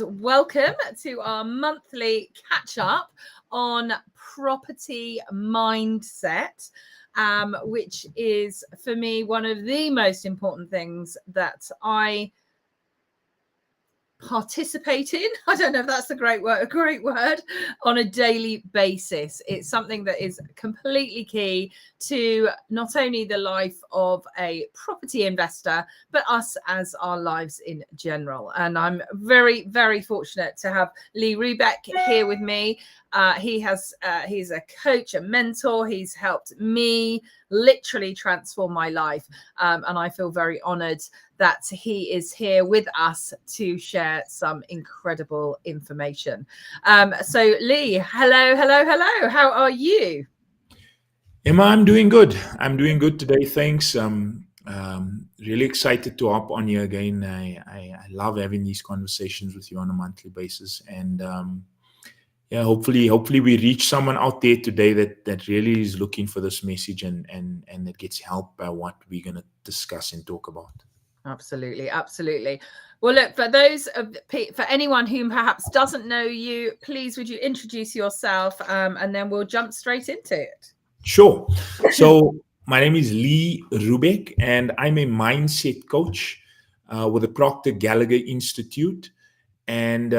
Welcome to our monthly catch up on property mindset, which is for me one of the most important things that I participate in. I don't know if that's a great word on a daily basis. It's something that is completely key to not only the life of a property investor, but us as our lives in general. And I'm very, very fortunate to have Lee Roebeck here with me. He's a coach, a mentor. He's helped me literally transform my life. And I feel very honored that he is here with us to share some incredible information. So Lee, hello. How are you? Emma, I'm doing good. I'm doing good today. Thanks. Really excited to hop on here again. I love having these conversations with you on a monthly basis. And yeah, hopefully we reach someone out there today that really is looking for this message and that gets help by what we're going to discuss and talk about. Absolutely. Well, look, for anyone who perhaps doesn't know you, please would you introduce yourself, and then we'll jump straight into it. Sure. So my name is Lee Roebeck, and I'm a mindset coach with the Proctor Gallagher Institute, and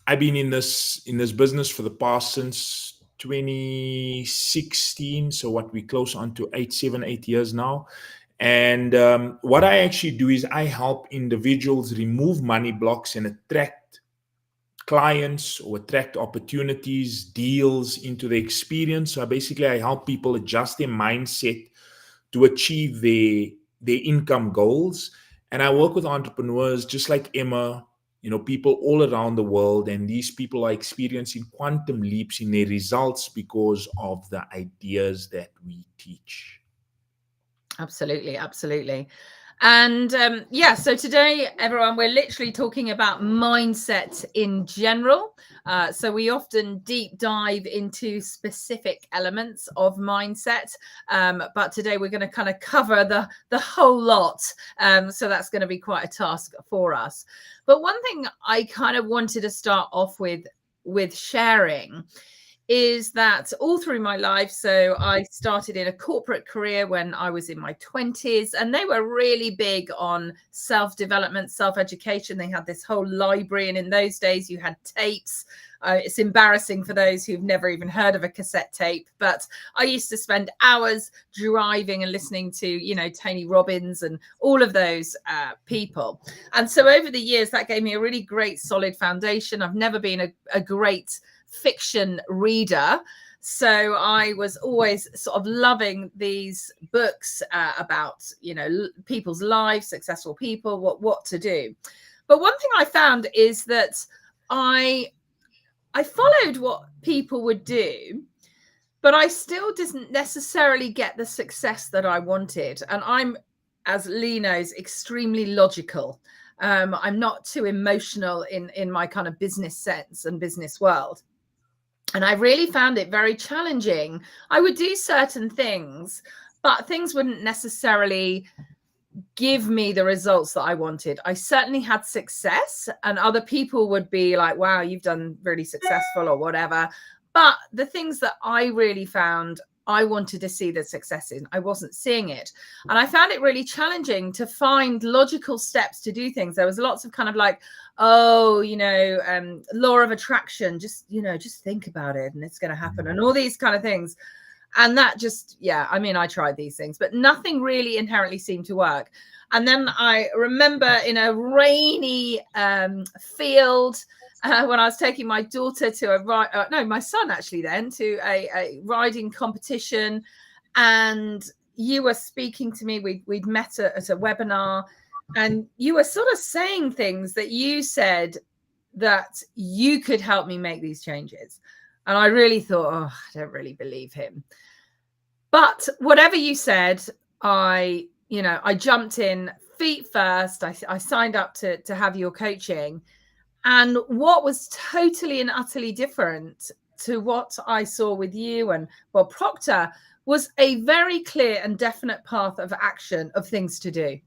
I've been in this business for the past since 2016. So what we close on to 8 years now. And what I actually do is I help individuals remove money blocks and attract clients or attract opportunities, deals into the experience. So basically, I help people adjust their mindset to achieve their income goals. And I work with entrepreneurs just like Emma, people all around the world. And these people are experiencing quantum leaps in their results because of the ideas that we teach. Absolutely. And so today, everyone, we're literally talking about mindset in general. So we often deep dive into specific elements of mindset. But today we're going to kind of cover the whole lot. So that's going to be quite a task for us. But one thing I kind of wanted to start off with sharing is that all through my life, so I started in a corporate career when I was in my 20s, and they were really big on self-development, self-education. They had this whole library, and in those days you had tapes. It's embarrassing for those who've never even heard of a cassette tape, but I used to spend hours driving and listening to, Tony Robbins and all of those people. And so over the years, that gave me a really great solid foundation. I've never been a great fiction reader, so I was always sort of loving these books about people's lives, successful people, what to do. But one thing I found is that I followed what people would do, but I still didn't necessarily get the success that I wanted. And I'm, as Lee knows, extremely logical. I'm not too emotional in my kind of business sense and business world. And I really found it very challenging. I would do certain things, but things wouldn't necessarily give me the results that I wanted. I certainly had success, and other people would be like, wow, you've done really successful or whatever. But the things that I really found I wanted to see the success in, I wasn't seeing it. And I found it really challenging to find logical steps to do things. There was lots of kind of like, law of attraction, just think about it and it's going to happen, and all these kind of things. And that just, I tried these things, but nothing really inherently seemed to work. And then I remember in a rainy field, when I was taking my daughter to my son actually then, to a riding competition, and you were speaking to me. We'd met at a webinar, and you were sort of saying things that you said that you could help me make these changes. And I really thought, I don't really believe him. But whatever you said, I jumped in feet first. I signed up to have your coaching. And what was totally and utterly different to what I saw with you and Bob Proctor was a very clear and definite path of action of things to do.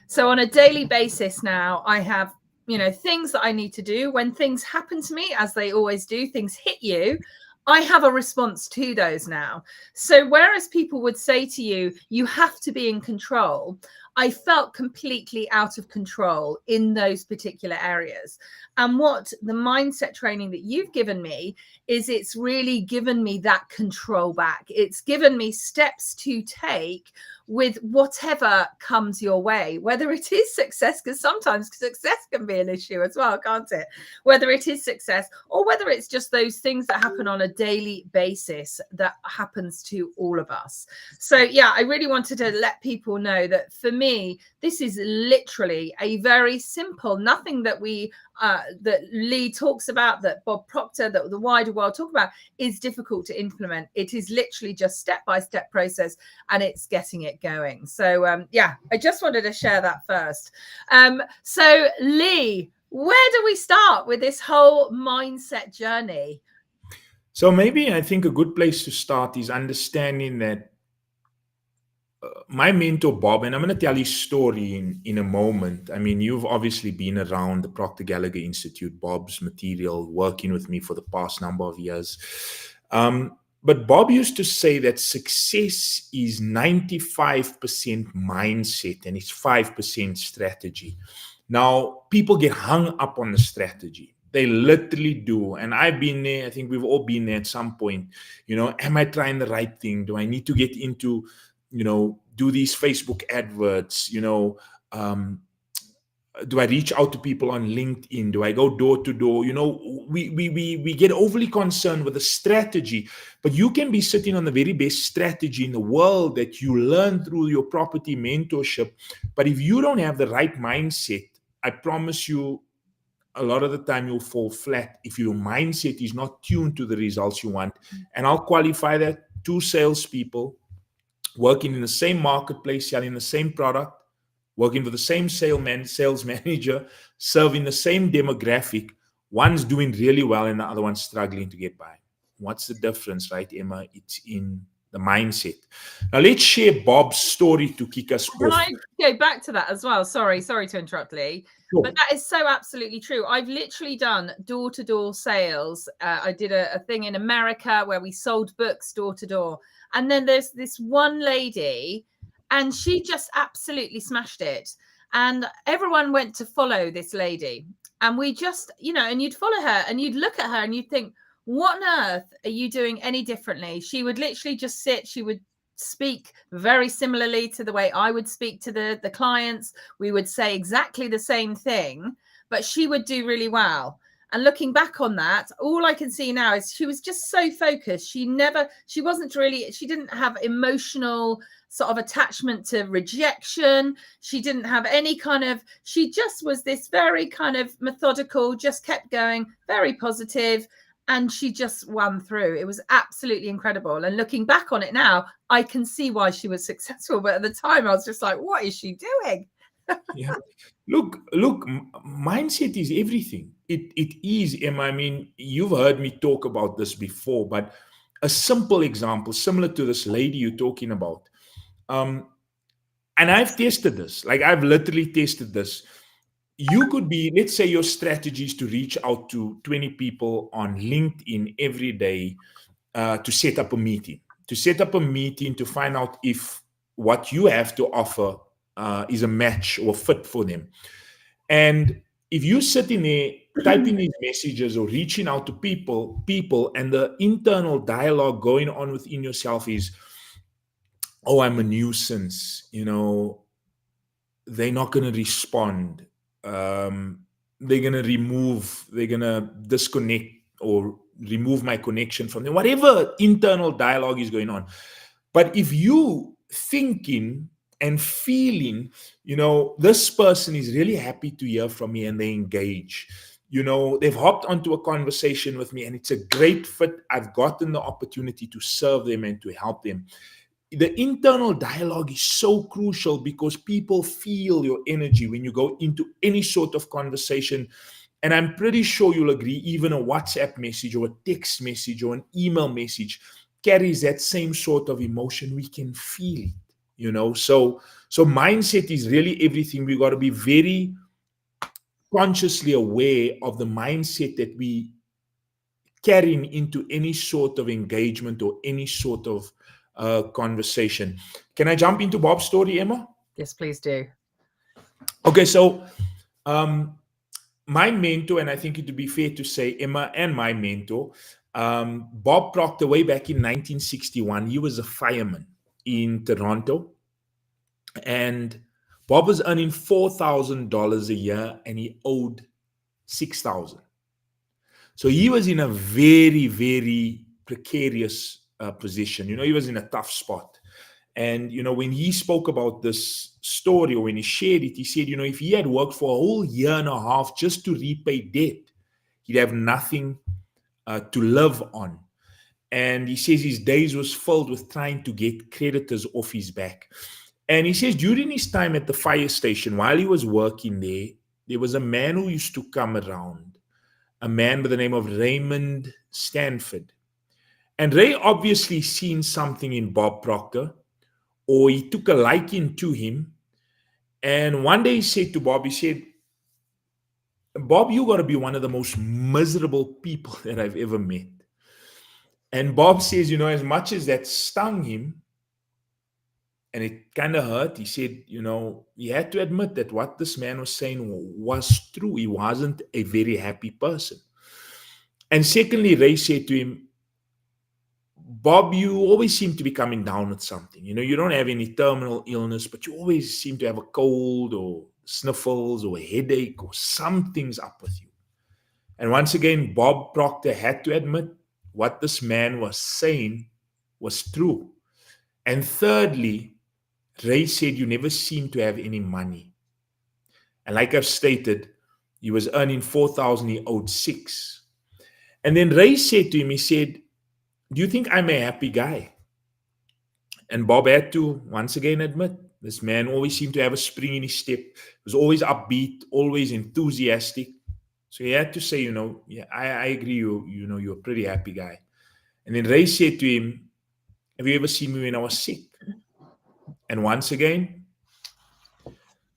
So on a daily basis now, I have things that I need to do. When things happen to me, as they always do, things hit you, I have a response to those now. So whereas people would say to you, you have to be in control, I felt completely out of control in those particular areas. And what the mindset training that you've given me is, it's really given me that control back. It's given me steps to take with whatever comes your way, whether it is success, because sometimes success can be an issue as well, can't it? Whether it is success or whether it's just those things that happen on a daily basis that happens to all of us. So yeah, I really wanted to let people know that for me, this is literally a very simple, nothing that that Lee talks about, that Bob Proctor, that the wider world talk about, is difficult to implement. It is literally just step-by-step process, and it's getting it going. So yeah, I just wanted to share that first. So Lee, where do we start with this whole mindset journey? So maybe I think a good place to start is understanding that my mentor Bob, and I'm going to tell his story in a moment. I mean, you've obviously been around the Proctor Gallagher Institute, Bob's material, working with me for the past number of years. But Bob used to say that success is 95% mindset and it's 5% strategy. Now, people get hung up on the strategy. They literally do. And I've been there. I think we've all been there at some point. Am I trying the right thing? Do I need to get into, do these Facebook adverts? Do I reach out to people on LinkedIn? Do I go door to door? We get overly concerned with the strategy, but you can be sitting on the very best strategy in the world that you learn through your property mentorship. But if you don't have the right mindset, I promise you, a lot of the time you'll fall flat if your mindset is not tuned to the results you want. And I'll qualify that: two salespeople working in the same marketplace, selling the same product, working for the same sales manager, serving the same demographic. One's doing really well and the other one's struggling to get by. What's the difference, right, Emma? It's in the mindset. Now let's share Bob's story to kick us Can off. I go back to that as well? Sorry to interrupt, Lee. Sure. But that is so absolutely true. I've literally done door-to-door sales. I did a thing in America where we sold books door-to-door. And then there's this one lady, and she just absolutely smashed it. And everyone went to follow this lady. And we just, and you'd follow her and you'd look at her and you'd think, what on earth are you doing any differently? She would literally just sit. She would speak very similarly to the way I would speak to the clients. We would say exactly the same thing, but she would do really well. And looking back on that, all I can see now is she was just so focused. She didn't have emotional sort of attachment to rejection. She didn't have she just was this very kind of methodical, just kept going, very positive. And she just won through. It was absolutely incredible. And looking back on it now, I can see why she was successful. But at the time, I was just like, what is she doing? Yeah. Look, mindset is everything. It is, Emma. I mean, you've heard me talk about this before, but a simple example, similar to this lady you're talking about. And I've tested this. Like, I've literally tested this. You could be, let's say your strategy is to reach out to 20 people on LinkedIn every day to set up a meeting, to find out if what you have to offer is a match or fit for them. And if you sit in there typing these messages or reaching out to people, and the internal dialogue going on within yourself is, oh, I'm a nuisance, they're not going to respond. They're going to disconnect or remove my connection from them, whatever internal dialogue is going on. But if you thinking and feeling, this person is really happy to hear from me and they engage, they've hopped onto a conversation with me and it's a great fit. I've gotten the opportunity to serve them and to help them. The internal dialogue is so crucial because people feel your energy when you go into any sort of conversation. And I'm pretty sure you'll agree, even a WhatsApp message or a text message or an email message carries that same sort of emotion. We can feel it, So mindset is really everything. We got to be very consciously aware of the mindset that we carrying into any sort of engagement or any sort of conversation. Can I jump into Bob's story, Emma? Yes, please do. Okay, so um, my mentor, and I think it would be fair to say Emma and my mentor, Bob Proctor, way back in 1961, he was a fireman in Toronto, and Bob was earning $4,000 a year, and he owed 6,000. So he was in a very, very precarious position. He was in a tough spot. And, when he spoke about this story, or when he shared it, he said, if he had worked for a whole year and a half just to repay debt, he'd have nothing to live on. And he says his days was filled with trying to get creditors off his back. And he says during his time at the fire station, while he was working there was a man who used to come around, a man by the name of Raymond Stanford. And Ray obviously seen something in Bob Proctor, or he took a liking to him. And one day he said to Bob, he said, Bob, you got to be one of the most miserable people that I've ever met. And Bob says, as much as that stung him, and it kind of hurt, he said, he had to admit that what this man was saying was true. He wasn't a very happy person. And secondly, Ray said to him, Bob, you always seem to be coming down with something. You don't have any terminal illness, but you always seem to have a cold or sniffles or a headache or something's up with you. And once again, Bob Proctor had to admit what this man was saying was true. And thirdly, Ray said, you never seem to have any money. And like I've stated, he was earning 4,000, he owed 6. And then Ray said to him, he said, do you think I'm a happy guy? And Bob had to once again admit, this man always seemed to have a spring in his step, was always upbeat, always enthusiastic. So he had to say, yeah, I agree, you're a pretty happy guy. And then Ray said to him, have you ever seen me when I was sick? And once again,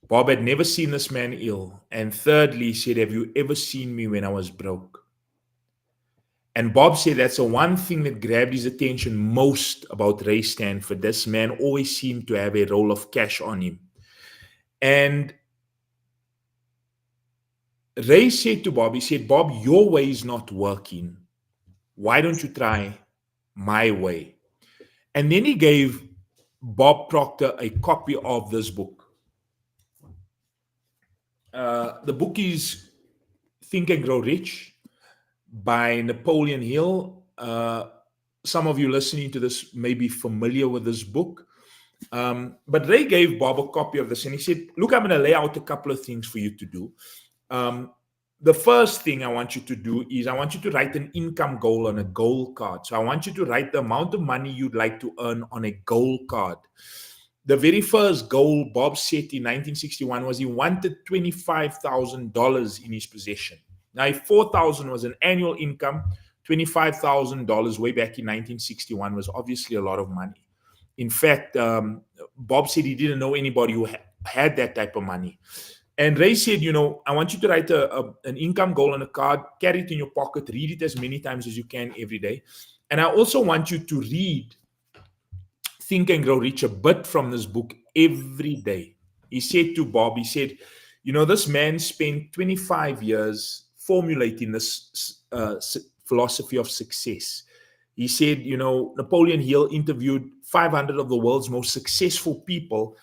Bob had never seen this man ill. And thirdly, he said, have you ever seen me when I was broke? And Bob said that's the one thing that grabbed his attention most about Ray Stanford. This man always seemed to have a roll of cash on him. And Ray said to Bob, he said, Bob, your way is not working. Why don't you try my way? And then he gave Bob Proctor a copy of this book. The book is Think and Grow Rich by Napoleon Hill. Some of you listening to this may be familiar with this book. But Ray gave Bob a copy of this and he said, look, I'm going to lay out a couple of things for you to do. The first thing I want you to do is I want you to write an income goal on a goal card. So I want you to write the amount of money you'd like to earn on a goal card. The very first goal Bob set in 1961 was he wanted $25,000 in his possession. Now, if $4,000 was an annual income, $25,000 way back in 1961 was obviously a lot of money. In fact, Bob said he didn't know anybody who had that type of money. And Ray said, I want you to write an income goal on a card, carry it in your pocket, read it as many times as you can every day. And I also want you to read Think and Grow Rich a bit from this book every day. He said to Bob, he said, this man spent 25 years formulating this philosophy of success. He said, Napoleon Hill interviewed 500 of the world's most successful people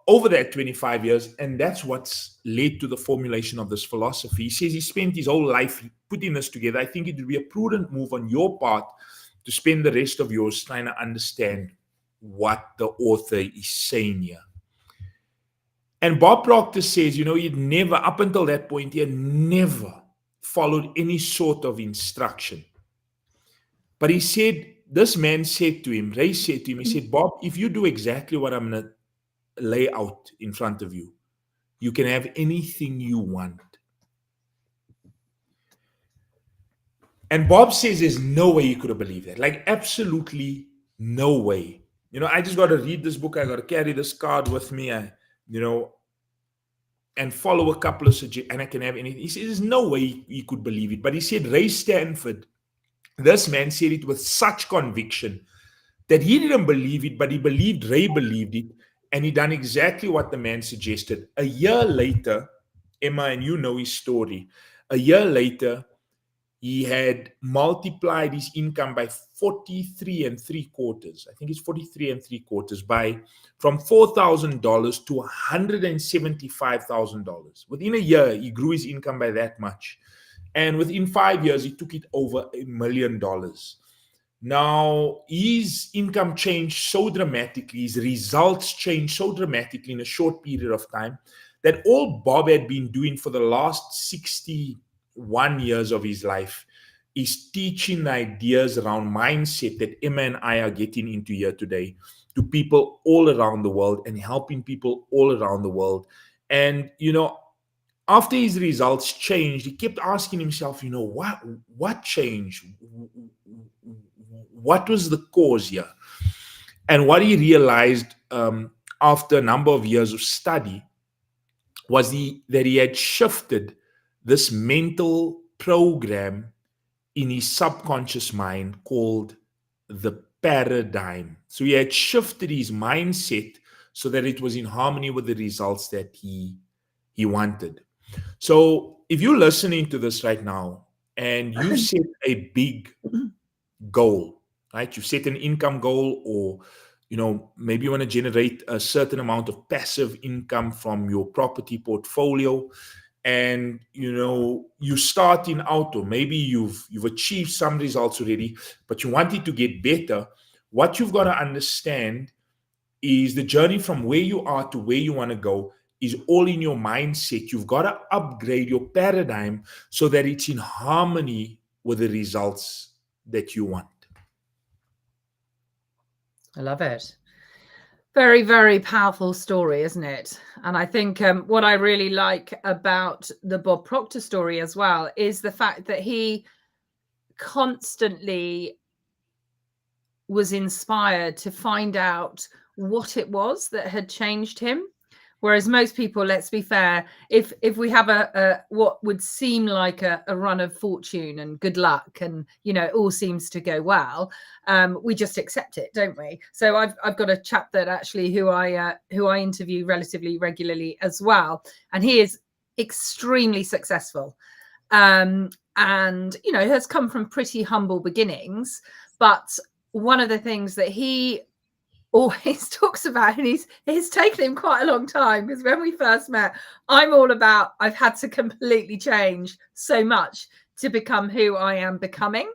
over that 25 years, and that's what's led to the formulation of this philosophy. He says he spent his whole life putting this together. I think it would be a prudent move on your part to spend the rest of yours trying to understand what the author is saying here. And Bob Proctor says, he'd never, up until that point, he had never followed any sort of instruction. But he said, this man said to him, Ray said to him, he said, Bob, if you do exactly what I'm going to lay out in front of you, you can have anything you want. And Bob says there's no way he could have believed that. Like, absolutely no way. I just got to read this book. I got to carry this card with me. And and follow a couple of suggestions, and I can have anything. He said, there's no way he could believe it. But he said, Ray Stanford, this man said it with such conviction that he didn't believe it, but he believed Ray believed it. And he done exactly what the man suggested. A year later, Emma, and you know his story, a year later, he had multiplied his income by 43 and three quarters. I think it's 43 and three quarters by from $4,000 to $175,000. Within a year, he grew his income by that much. And within 5 years, he took it over $1 million. Now, his income changed so dramatically, his results changed so dramatically in a short period of time that all Bob had been doing for the last 61 years of his life is teaching ideas around mindset that Emma and I are getting into here today to people all around the world and helping people all around the world. And, after his results changed, he kept asking himself, what changed? What was the cause here? And what he realized after a number of years of study was that he had shifted this mental program in his subconscious mind called the paradigm. So he had shifted his mindset so that it was in harmony with the results that he wanted. So if you're listening to this right now and you set a big goal, right? You set an income goal, or maybe you want to generate a certain amount of passive income from your property portfolio, and you starting out, or maybe you've achieved some results already, but you want it to get better. What you've got to understand is the journey from where you are to where you want to go is all in your mindset. You've got to upgrade your paradigm so that it's in harmony with the results that you want. I love it. Very, very powerful story, isn't it? And I think what I really like about the Bob Proctor story as well is the fact that he constantly was inspired to find out what it was that had changed him. Whereas most people, let's be fair, if we have a what would seem like a run of fortune and good luck, and it all seems to go well, we just accept it, don't we? So I've got a chap that actually who I interview relatively regularly as well, and he is extremely successful, and has come from pretty humble beginnings. But one of the things that he always talks about, and it's taken him quite a long time, because when we first met, I'm all about I've had to completely change so much to become who I am becoming,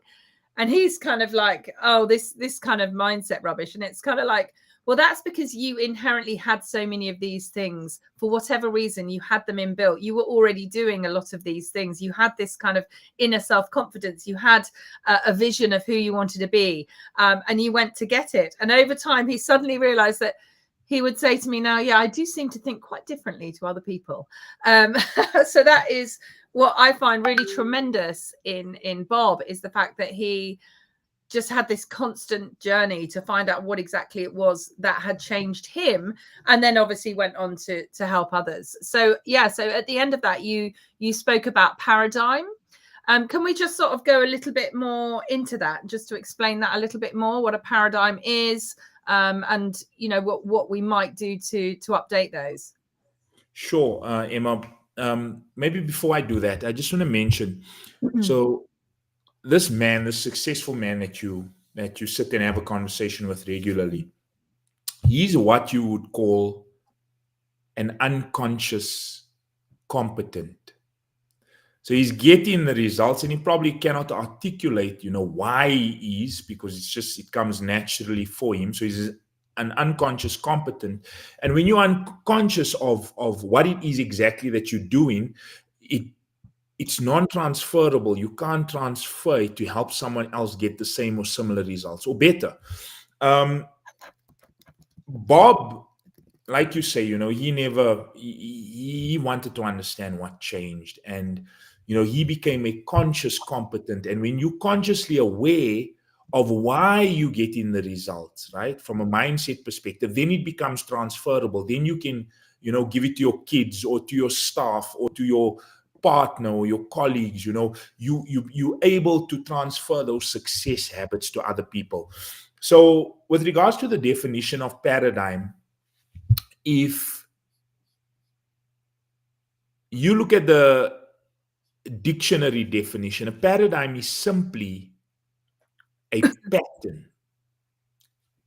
and he's kind of like, oh, this kind of mindset rubbish. And it's kind of like, well, that's because you inherently had so many of these things. For whatever reason, you had them inbuilt. You were already doing a lot of these things. You had this kind of inner self-confidence. You had a vision of who you wanted to be, and you went to get it. And over time, he suddenly realized that he would say to me now, yeah, I do seem to think quite differently to other people. So that is what I find really tremendous in Bob, is the fact that he just had this constant journey to find out what exactly it was that had changed him, and then obviously went on to help others. So so at the end of that, you spoke about paradigm. Can we just sort of go a little bit more into that, just to explain that a little bit more, what a paradigm is, and what we might do to update those? Sure, Emma. Maybe before I do that, I just want to mention, so this man, this successful man that you sit and have a conversation with regularly, he's what you would call an unconscious competent. So he's getting the results, and he probably cannot articulate, why he is, because it comes naturally for him. So he's an unconscious competent. And when you're unconscious of what it is exactly that you're doing, it's non-transferable. You can't transfer it to help someone else get the same or similar results or better. Bob, like you say, he wanted to understand what changed, and he became a conscious competent. And when you're consciously aware of why you get in the results, right, from a mindset perspective, then it becomes transferable. Then you can give it to your kids or to your staff or to your partner or your colleagues. You're able to transfer those success habits to other people. So with regards to the definition of paradigm, if you look at the dictionary definition, a paradigm is simply a pattern.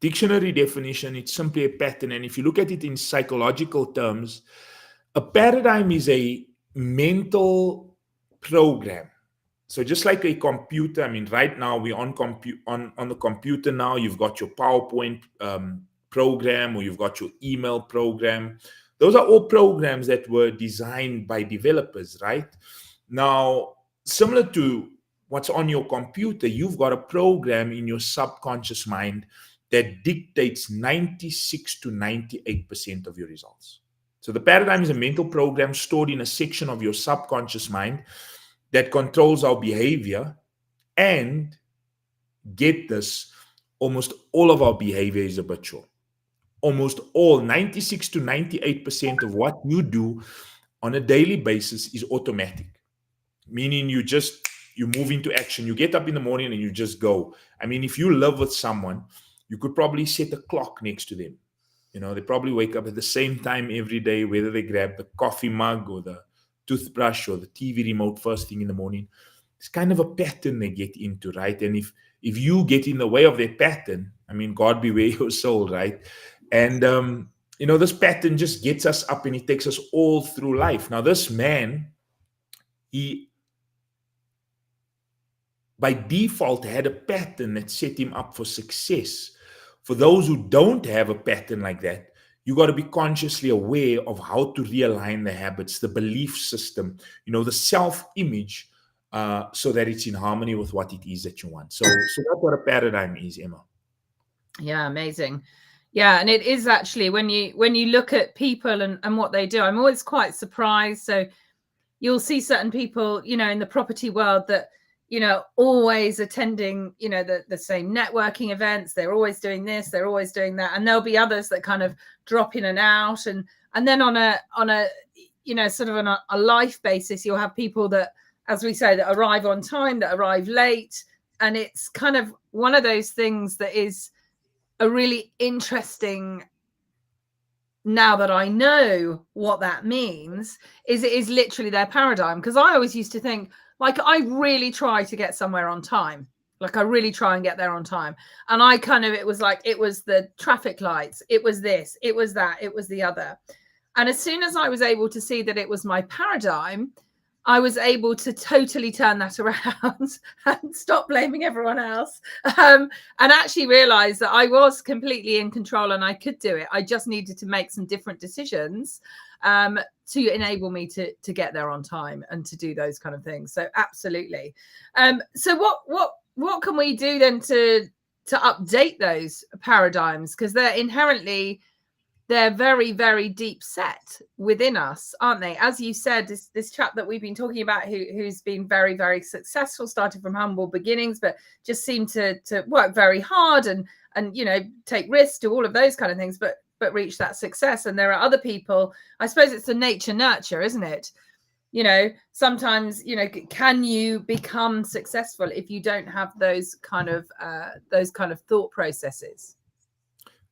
Dictionary definition, it's simply a pattern. And if you look at it in psychological terms, a paradigm is a mental program. So just like a computer, I mean, right now we're on the computer now. You've got your PowerPoint program, or you've got your email program. Those are all programs that were designed by developers, right? Now, similar to what's on your computer, you've got a program in your subconscious mind that dictates 96 to 98% of your results. So the paradigm is a mental program stored in a section of your subconscious mind that controls our behavior. And get this, almost all of our behavior is habitual. Almost all, 96 to 98% of what you do on a daily basis is automatic, meaning you move into action. You get up in the morning and you just go. I mean, if you live with someone, you could probably set a clock next to them. They probably wake up at the same time every day, whether they grab the coffee mug or the toothbrush or the TV remote first thing in the morning. It's kind of a pattern they get into, right? And if you get in the way of their pattern, I mean, God beware your soul, right? And this pattern just gets us up and it takes us all through life. Now, this man, he by default had a pattern that set him up for success. For those who don't have a pattern like that, you got to be consciously aware of how to realign the habits, the belief system, the self-image, so that it's in harmony with what it is that you want. So that's what a paradigm is, Emma. Yeah, amazing. Yeah, and it is actually when you look at people and what they do, I'm always quite surprised. So you'll see certain people, in the property world that, always attending, the same networking events. They're always doing this, they're always doing that. And there'll be others that kind of drop in and out. And then on a sort of on a life basis, you'll have people that, as we say, that arrive on time, that arrive late. And it's kind of one of those things that is a really interesting, now that I know what that means, is it is literally their paradigm. Because I always used to think, like, I really try to get somewhere on time. Like, I really try and get there on time. And it was like, it was the traffic lights, it was this, it was that, it was the other. And as soon as I was able to see that it was my paradigm, I was able to totally turn that around and stop blaming everyone else, and actually realize that I was completely in control and I could do it. I just needed to make some different decisions to enable me to get there on time and to do those kind of things. So absolutely. So what can we do then to update those paradigms? Because they're very, very deep set within us, aren't they? As you said, this chap that we've been talking about, who's been very, very successful, started from humble beginnings, but just seemed to work very hard and take risks, do all of those kind of things, but reach that success. And there are other people, I suppose it's the nature nurture, isn't it? Sometimes, can you become successful if you don't have those kind of thought processes?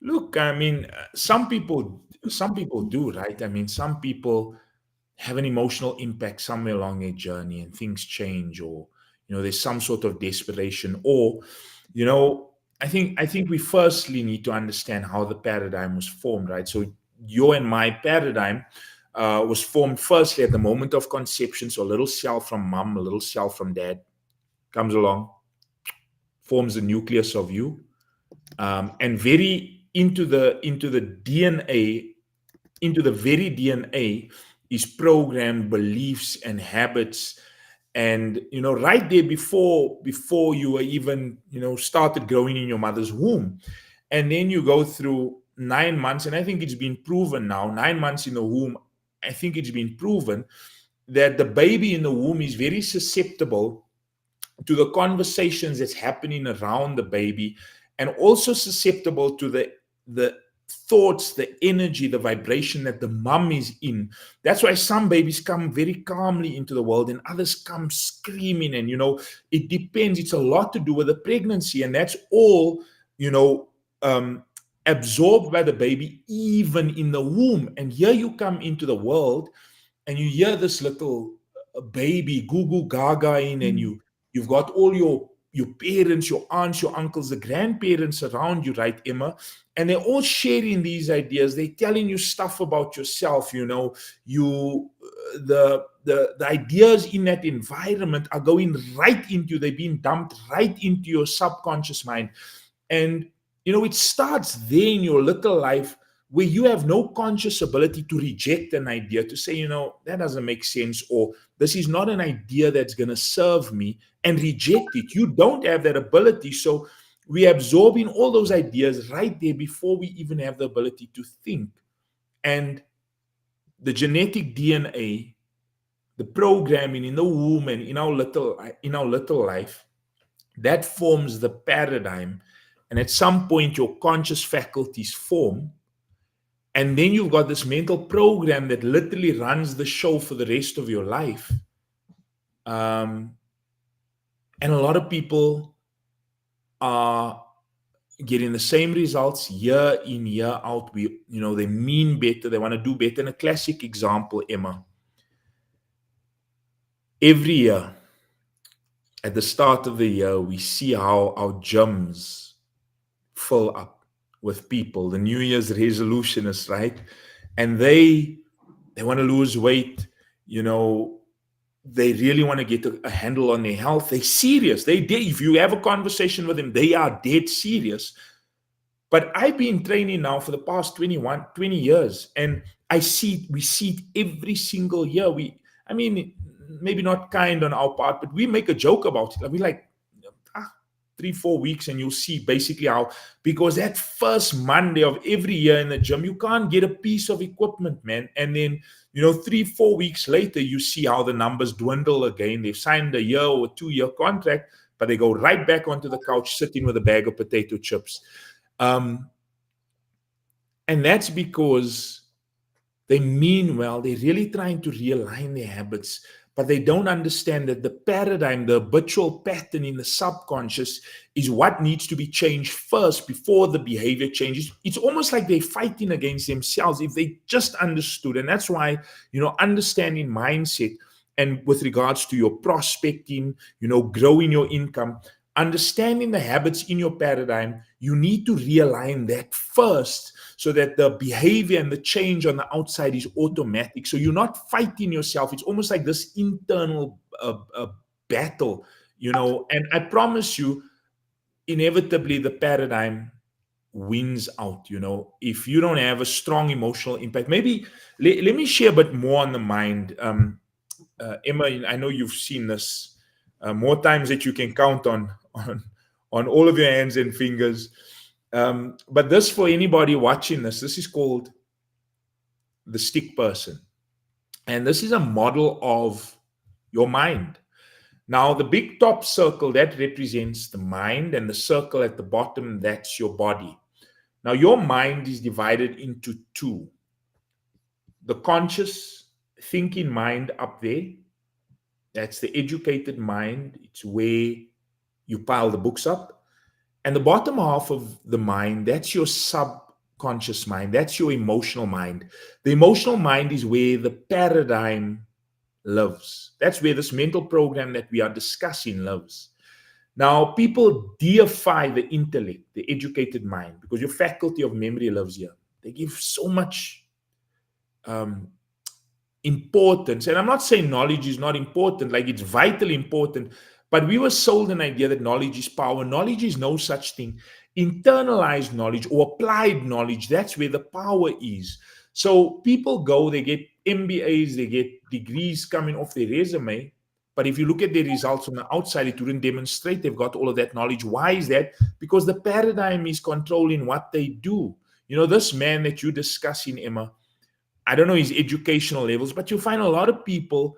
Look, I mean, some people do, right? I mean, some people have an emotional impact somewhere along their journey and things change, or there's some sort of desperation, or I think we firstly need to understand how the paradigm was formed, right? So your and my paradigm was formed firstly at the moment of conception. So a little cell from mom, a little cell from dad comes along, forms the nucleus of you, and very into the DNA, into the very DNA is programmed beliefs and habits. And right there before you were even started growing in your mother's womb. And then you go through 9 months, and I think it's been proven now, 9 months in the womb, I think it's been proven that the baby in the womb is very susceptible to the conversations that's happening around the baby, and also susceptible to the thoughts, the energy, the vibration that the mum is in. That's why some babies come very calmly into the world and others come screaming. And, it depends. It's a lot to do with the pregnancy. And that's all, you know, um, absorbed by the baby, even in the womb. And here you come into the world and you hear this little baby goo goo gaga in, and you've got all your parents, your aunts, your uncles, the grandparents around you, right, Emma? And they're all sharing these ideas. They're telling you stuff about yourself. The ideas in that environment are going right into, they're being dumped right into your subconscious mind. And it starts there in your little life, where you have no conscious ability to reject an idea, to say, that doesn't make sense, or this is not an idea that's going to serve me, and reject it. You don't have that ability. So we absorb in all those ideas right there before we even have the ability to think. And the genetic DNA, the programming in the womb and in our little life, that forms the paradigm. And at some point, your conscious faculties form. And then you've got this mental program that literally runs the show for the rest of your life. And a lot of people are getting the same results year in, year out. They mean better. They want to do better. And a classic example, Emma, every year at the start of the year, we see how our gyms fill up with people, the New Year's resolutionists, right? And they want to lose weight. They really want to get a handle on their health. They're serious. If you have a conversation with them, they are dead serious. But I've been training now for the past 20 years, and we see it every single year. Maybe not kind on our part, but we make a joke about it. We're like, 3-4 weeks, and you'll see basically how, because that first Monday of every year in the gym, you can't get a piece of equipment, man. And then 3-4 weeks later, you see how the numbers dwindle again. They've signed a year or 2-year contract, but they go right back onto the couch sitting with a bag of potato chips. And that's because they mean well. They're really trying to realign their habits, but they don't understand that the paradigm, the habitual pattern in the subconscious, is what needs to be changed first before the behavior changes. It's almost like they're fighting against themselves if they just understood. And that's why, understanding mindset, and with regards to your prospecting, growing your income, understanding the habits in your paradigm, you need to realign that first, so that the behavior and the change on the outside is automatic. So you're not fighting yourself. It's almost like this internal battle, and I promise you, inevitably, the paradigm wins out. If you don't have a strong emotional impact. Maybe let me share a bit more on the mind. Emma, I know you've seen this more times that you can count on all of your hands and fingers. But this, for anybody watching this is called the stick person. And this is a model of your mind. Now, the big top circle, that represents the mind, and the circle at the bottom, that's your body. Now, your mind is divided into two. The conscious thinking mind up there, that's the educated mind. It's where you pile the books up. And the bottom half of the mind, that's your subconscious mind. That's your emotional mind. The emotional mind is where the paradigm lives. That's where this mental program that we are discussing lives. Now, people deify the intellect, the educated mind, because your faculty of memory lives here. They give so much importance. And I'm not saying knowledge is not important, like it's vitally important. But we were sold an idea that knowledge is power. Knowledge is no such thing. Internalized knowledge or applied knowledge, that's where the power is. So people go, they get MBAs, they get degrees coming off their resume. But if you look at their results on the outside, it wouldn't demonstrate they've got all of that knowledge. Why is that? Because the paradigm is controlling what they do. This man that you're discussing, Emma, I don't know his educational levels, but you find a lot of people,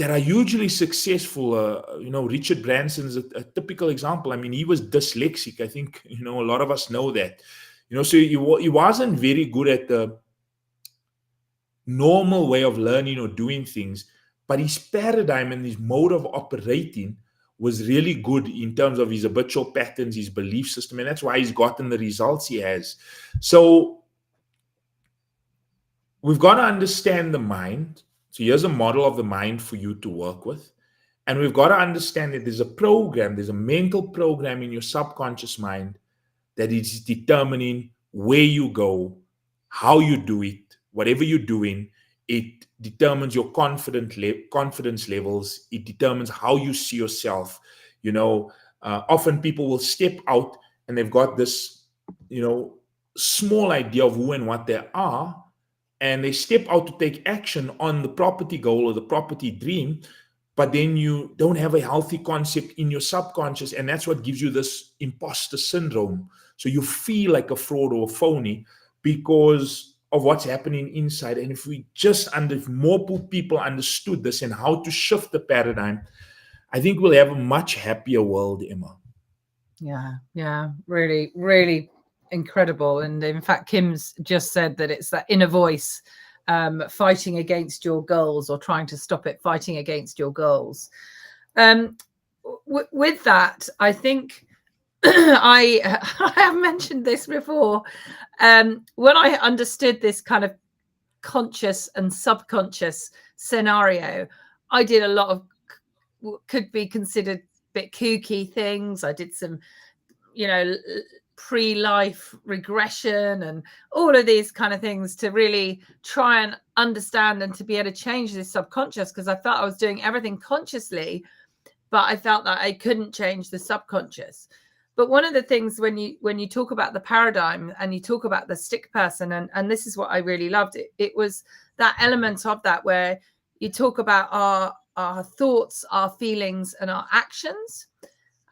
that are usually successful. Richard Branson's a typical example. I mean, he was dyslexic. I think, a lot of us know that. So he wasn't very good at the normal way of learning or doing things, but his paradigm and his mode of operating was really good in terms of his habitual patterns, his belief system, and that's why he's gotten the results he has. So we've got to understand the mind. So here's a model of the mind for you to work with. And we've got to understand that there's a mental program in your subconscious mind that is determining where you go, how you do it, whatever you're doing. It determines your confidence levels. It determines how you see yourself. Often people will step out and they've got this, small idea of who and what they are, and they step out to take action on the property goal or the property dream, but then you don't have a healthy concept in your subconscious, and that's what gives you this imposter syndrome. So you feel like a fraud or a phony because of what's happening inside. And if more people understood this and how to shift the paradigm, I think we'll have a much happier world, Emma. Yeah, really, really incredible. And in fact, Kim's just said that it's that inner voice fighting against your goals or trying to stop it fighting against your goals. With that, I think I have mentioned this before. When I understood this kind of conscious and subconscious scenario, I did a lot of what could be considered a bit kooky things. I did some, pre-life regression and all of these kind of things to really try and understand and to be able to change this subconscious, because I felt I was doing everything consciously, but I felt that I couldn't change the subconscious. But one of the things when you talk about the paradigm and you talk about the stick person, and this is what I really loved, it was that element of that where you talk about our thoughts, our feelings, and our actions.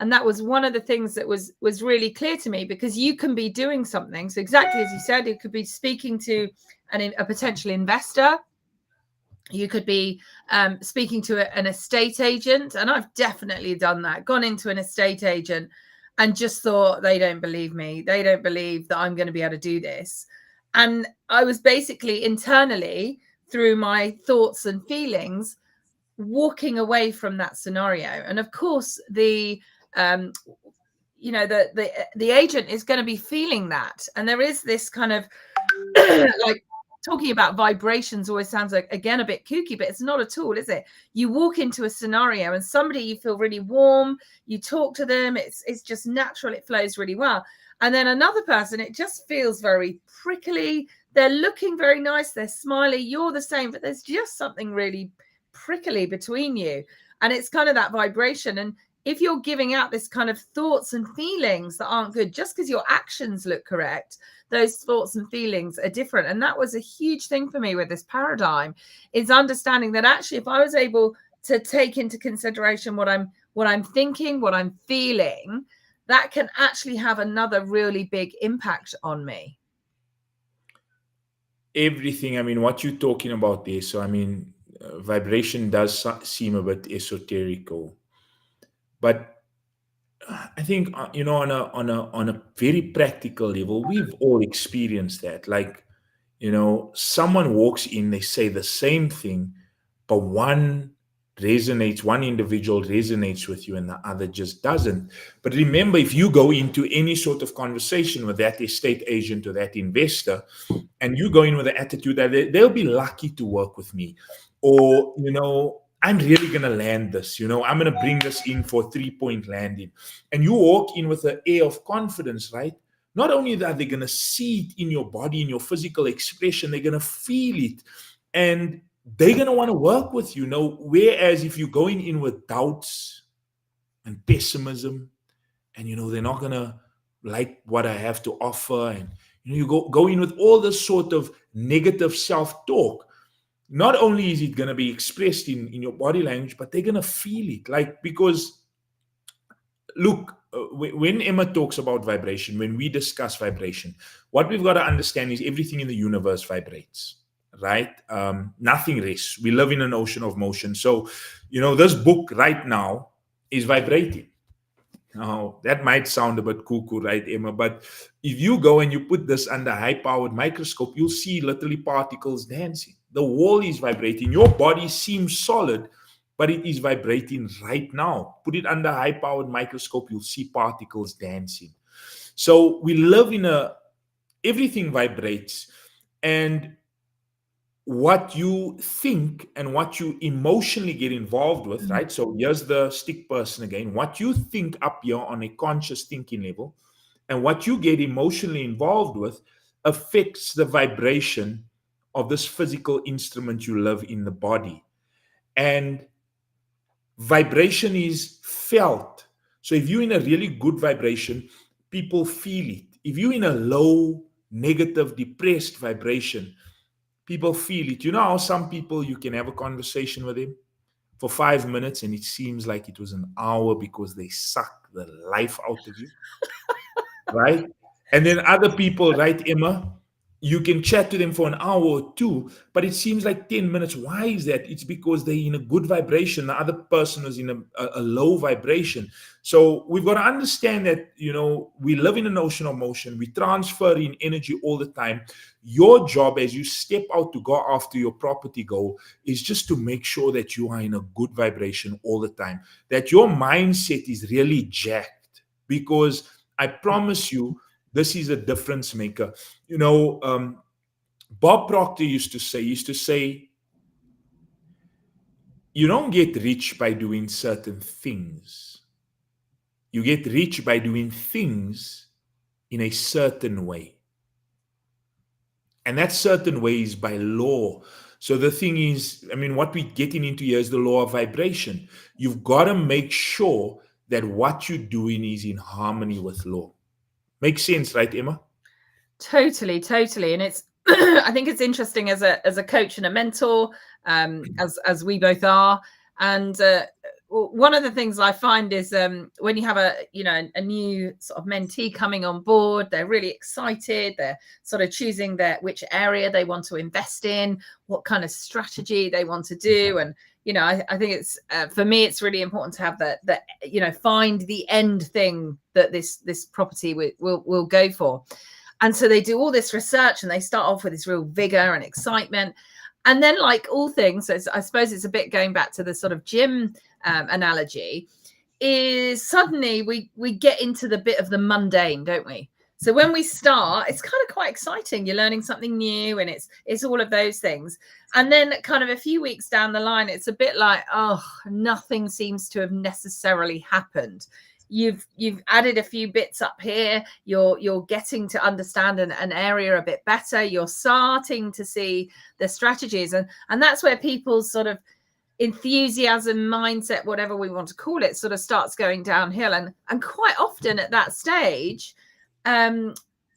And that was one of the things that was really clear to me, because you can be doing something. So exactly as you said, you could be speaking to a potential investor. You could be speaking to an estate agent. And I've definitely done that, gone into an estate agent and just thought, they don't believe me. They don't believe that I'm going to be able to do this. And I was basically internally, through my thoughts and feelings, walking away from that scenario. And of course, the agent is going to be feeling that. And there is this kind of like, talking about vibrations always sounds like, again, a bit kooky, but it's not at all, is it? You walk into a scenario and somebody, you feel really warm, you talk to them, it's just natural, it flows really well. And then another person, it just feels very prickly. They're looking very nice, they're smiley, you're the same, but there's just something really prickly between you. And it's kind of that vibration. And if you're giving out this kind of thoughts and feelings that aren't good, just because your actions look correct, those thoughts and feelings are different. And that was a huge thing for me with this paradigm, is understanding that actually, if I was able to take into consideration what I'm thinking, what I'm feeling, that can actually have another really big impact on me. Everything, I mean, what you're talking about there. So, I mean, vibration does seem a bit esoterical, but I think on a very practical level, we've all experienced that. Like, someone walks in, they say the same thing, but one individual resonates with you and the other just doesn't. But remember, if you go into any sort of conversation with that estate agent or that investor, and you go in with the attitude that they'll be lucky to work with me, or, I'm really going to land this, I'm going to bring this in for a 3-point landing. And you walk in with an air of confidence, right? Not only that, they're going to see it in your body, in your physical expression, they're going to feel it. And they're going to want to work with you. Whereas if you're going in with doubts and pessimism, and, they're not going to like what I have to offer. And, you go in with all this sort of negative self-talk. Not only is it going to be expressed in your body language, but they're going to feel it. Like, because look, when Emma talks about vibration, when we discuss vibration, what we've got to understand is everything in the universe vibrates, right? Nothing rests. We live in an ocean of motion. So, this book right now is vibrating. Now, that might sound a bit cuckoo, right, Emma? But if you go and you put this under high-powered microscope, you'll see literally particles dancing. The wall is vibrating. Your body seems solid, but it is vibrating right now. Put it under high-powered microscope, you'll see particles dancing. So we live in everything vibrates. And what you think and what you emotionally get involved with, right? So here's the stick person again. What you think up here on a conscious thinking level and what you get emotionally involved with affects the vibration of this physical instrument you live in the body. And vibration is felt. So if you're in a really good vibration, people feel it. If you're in a low, negative, depressed vibration, people feel it. You know how some people, you can have a conversation with them for 5 minutes and it seems like it was an hour because they suck the life out of you, right? And then other people, right, Emma, you can chat to them for an hour or two, but it seems like 10 minutes. Why is that? It's because they're in a good vibration. The other person is in a low vibration. So we've got to understand that, we live in an ocean of motion. We transfer in energy all the time. Your job as you step out to go after your property goal is just to make sure that you are in a good vibration all the time, that your mindset is really jacked, because I promise you, this is a difference maker. Bob Proctor used to say, you don't get rich by doing certain things. You get rich by doing things in a certain way. And that certain way is by law. So the thing is, what we're getting into here is the law of vibration. You've got to make sure that what you're doing is in harmony with law. Makes sense, right, Emma? Totally. And it's I think it's interesting as a coach and a mentor, as we both are. And one of the things I find is when you have a new sort of mentee coming on board, they're really excited. They're sort of choosing which area they want to invest in, what kind of strategy they want to do. And I think it's for me, it's really important to have that find the end thing that this property will go for. And so they do all this research and they start off with this real vigor and excitement. And then, like all things, so I suppose it's a bit going back to the sort of gym analogy, is suddenly we get into the bit of the mundane, don't we? So when we start, it's kind of quite exciting. You're learning something new and it's all of those things. And then kind of a few weeks down the line, it's a bit like, oh, nothing seems to have necessarily happened. You've added a few bits up here. You're getting to understand an area a bit better. You're starting to see the strategies, and that's where people's sort of enthusiasm, mindset, whatever we want to call it, sort of starts going downhill. And quite often at that stage,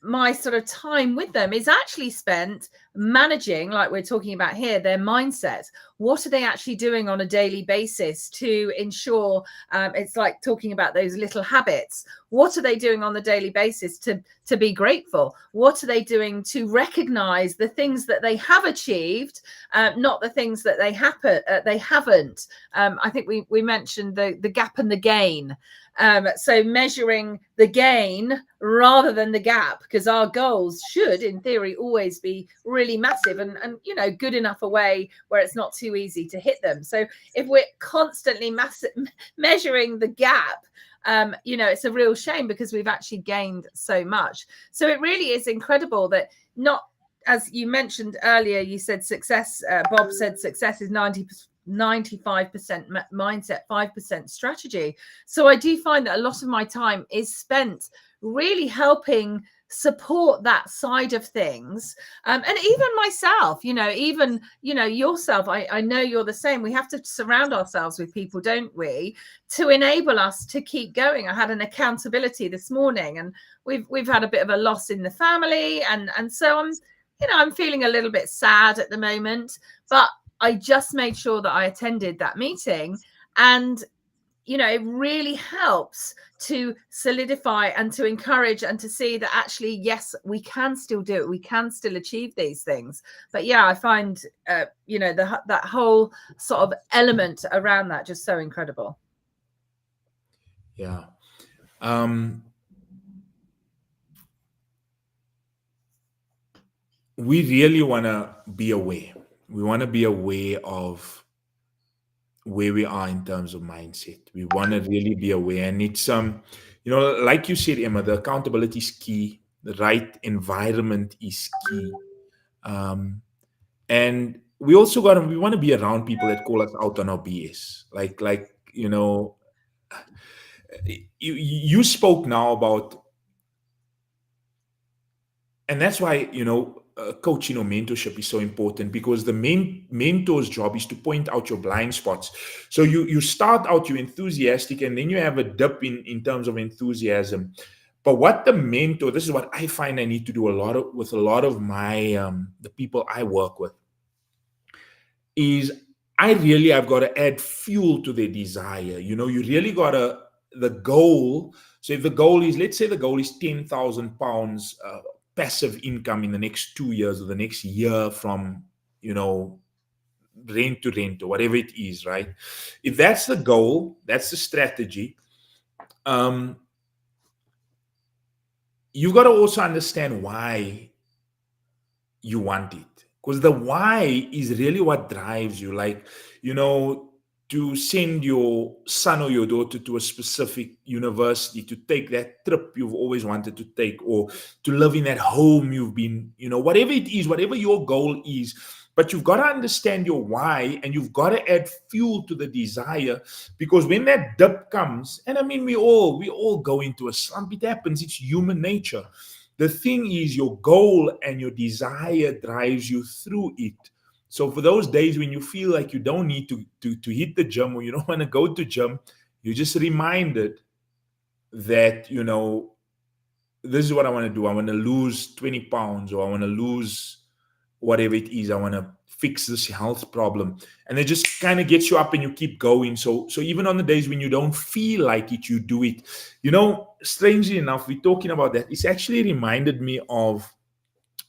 my sort of time with them is actually spent managing, like we're talking about here, their mindset. What are they actually doing on a daily basis to ensure it's like talking about those little habits? What are they doing on the daily basis to be grateful? What are they doing to recognize the things that they have achieved, not the things that they haven't? I think we mentioned the gap and the gain. So measuring the gain rather than the gap, because our goals should, in theory, always be really massive and good enough away where it's not too easy to hit them. So if we're constantly measuring the gap, it's a real shame, because we've actually gained so much. So it really is incredible that, not, as you mentioned earlier, you said success, Bob said success is 95% mindset, 5% strategy. So I do find that a lot of my time is spent really helping support that side of things. And even myself, even yourself, I know you're the same. We have to surround ourselves with people, don't we, to enable us to keep going. I had an accountability this morning, and we've had a bit of a loss in the family, and so I'm feeling a little bit sad at the moment, but I just made sure that I attended that meeting. And it really helps to solidify and to encourage and to see that actually, yes, we can still do it. We can still achieve these things. But yeah, I find, that whole sort of element around that just so incredible. Yeah. Um, we really want to be aware. We want to be aware of where we are in terms of mindset. We want to really be aware. And it's, like you said, Emma, the accountability is key. The right environment is key. Um, and we want to be around people that call us out on our BS. You spoke now about, and that's why, coaching or mentorship is so important, because the mentor's job is to point out your blind spots. So you start out, you're enthusiastic, and then you have a dip in terms of enthusiasm. But what the mentor, this is what I find I need to do with a lot of my the people I work with, is I've got to add fuel to their desire. You really got to, the goal. So if the goal is, let's say the goal is £10,000 passive income in the next 2 years or the next year from, rent to rent or whatever it is, right? If that's the goal, that's the strategy. You've got to also understand why you want it, because the why is really what drives you. Like, to send your son or your daughter to a specific university, to take that trip you've always wanted to take, or to live in that home you've been, whatever it is, whatever your goal is. But you've got to understand your why, and you've got to add fuel to the desire, because when that dip comes, and I mean, we all go into a slump. It happens. It's human nature. The thing is, your goal and your desire drives you through it. So for those days when you feel like you don't need to hit the gym, or you don't want to go to gym, you're just reminded that, this is what I want to do. I want to lose 20 pounds, or I want to lose whatever it is. I want to fix this health problem. And it just kind of gets you up and you keep going. So even on the days when you don't feel like it, you do it. Strangely enough, we're talking about that. It's actually reminded me of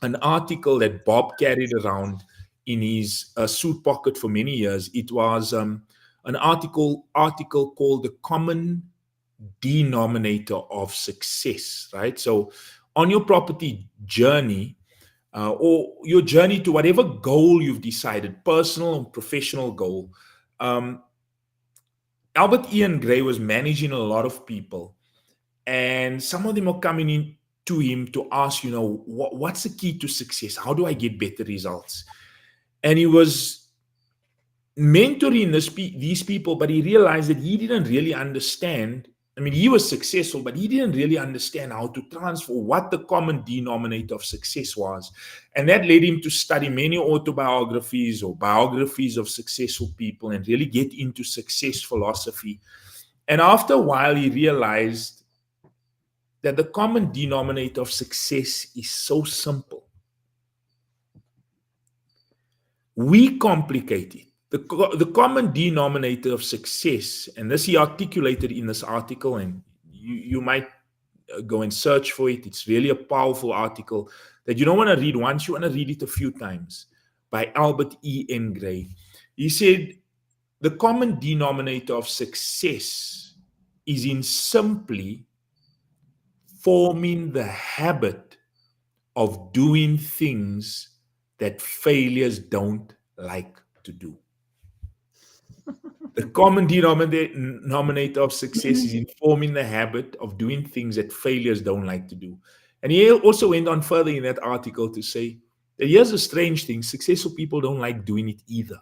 an article that Bob carried around in his suit pocket for many years. It was an article called The Common Denominator of Success, right? So on your property journey, or your journey to whatever goal you've decided, personal or professional goal, Albert Ian Gray was managing a lot of people, and some of them are coming in to him to ask, what's the key to success? How do I get better results? And he was mentoring these people, but he realized that he didn't really understand. I mean, he was successful, but he didn't really understand how to transfer what the common denominator of success was. And that led him to study many autobiographies or biographies of successful people and really get into success philosophy. And after a while, he realized that the common denominator of success is so simple. We complicate it. The common denominator of success, and this he articulated in this article, and you might go and search for it. It's really a powerful article that you don't want to read once, you want to read it a few times, by Albert E. N. Gray. He said, the common denominator of success is in simply forming the habit of doing things that failures don't like to do. The common denominator of success is in forming the habit of doing things that failures don't like to do. And he also went on further in that article to say that here's a strange thing: successful people don't like doing it either.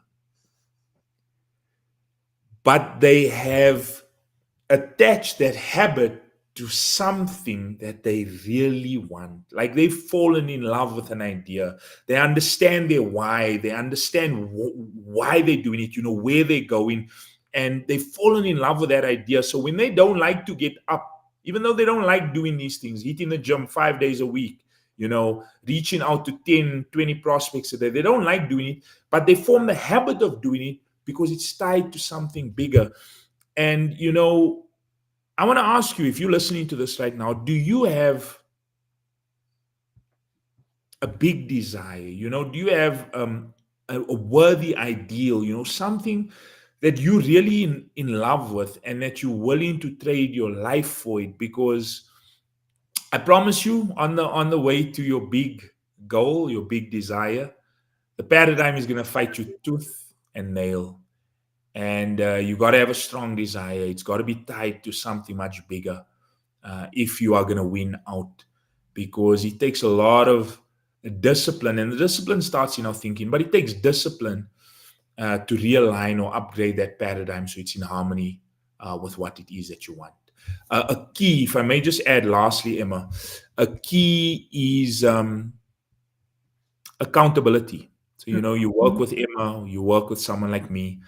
But they have attached that habit to something that they really want. Like they've fallen in love with an idea. They understand their why. They understand why they're doing it, where they're going. And they've fallen in love with that idea. So when they don't like to get up, even though they don't like doing these things, hitting the gym 5 days a week, reaching out to 10, 20 prospects a day, they don't like doing it, but they form the habit of doing it because it's tied to something bigger. And, you know, I want to ask you, if you're listening to this right now, do you have a big desire? You know, do you have a worthy ideal, you know, something that you're really in love with and that you're willing to trade your life for it? Because I promise you, on the way to your big goal, your big desire, the paradigm is going to fight you tooth and nail. And you got to have a strong desire. It's got to be tied to something much bigger if you are going to win out, because it takes a lot of discipline, and the discipline starts in our thinking, but it takes discipline to realign or upgrade that paradigm so it's in harmony with what it is that you want. A key, if I may just add lastly, Emma, a key is accountability. So, you know, you work with Emma, you work with someone like me.